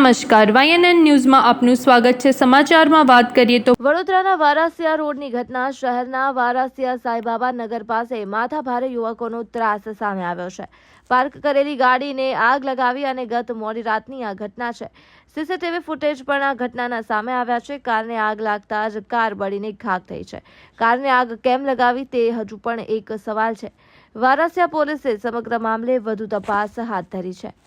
નમસ્કાર, YNN ન્યૂઝમાં આપનું સ્વાગત છે। સમાચારમાં વાત કરીએ તો વડોદરાના વારાસિયા રોડની ઘટના શહેરના વારાસિયા સાંઈબાબા નગર પાસે માથાભારે યુવકોનો ત્રાસ સામે આવ્યો છે। પાર્ક કરેલી ગાડીને આગ લગાવી અને ગત મોડી રાતની આ ઘટના છે। સીસીટીવી ફૂટેજ પણ આ ઘટનાના સામે આવ્યા છે। કારને આગ લાગતા જ કાર બળીને ખાખ થઈ છે। કારને આગ કેમ લગાવી તે હજુ પણ એક સવાલ છે। વારાસિયા પોલીસે સમગ્ર મામલે વધુ તપાસ હાથ ધરી છે।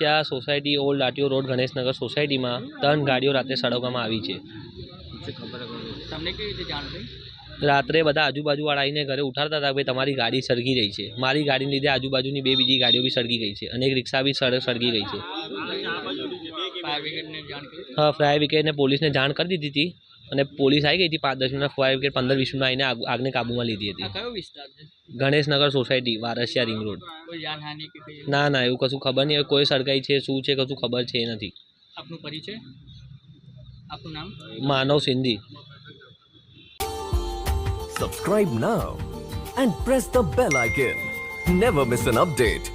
આ society old RTO road Ganeshnagar સોસાયટીમાં 3 ગાડીઓ રાત્રે સળગવામાં આવી છે। તમને કેવી રીતે જાણ થઈ? રાત્રે બધા આજુબાજુવાળા આવીને ઘરે ઉઠાડતા હતા કે તમારી ગાડી સળગી રહી છે। મારી ગાડીને લીધે આજુબાજુની 2 બીજી ગાડીઓ બી સળગી ગઈ છે અને એક રિક્ષા બી સળગી ગઈ છે। હા, ફાયર બ્રિગેડને પોલીસને જાણ કરી દીધી હતી અને પોલીસ આવી ગઈ હતી 5-10 મિનિટ। ફાયર બ્રિગેડ 15-20 મિનિટમાં આવીને આગને કાબૂમાં લીધી હતી। કયો વિસ્તાર છે? Ganeshnagar society, Varasiya ring road. કોઈ જાનહાનિ કે કંઈ? ના, એવું કશું ખબર નહીં। કોઈ સળગાઈ છે, શું છે, કશું ખબર છે નથી। આપનું પરિચય? આપનું નામ? માનવ Sindhi. Subscribe now and press the bell icon. Never miss an update.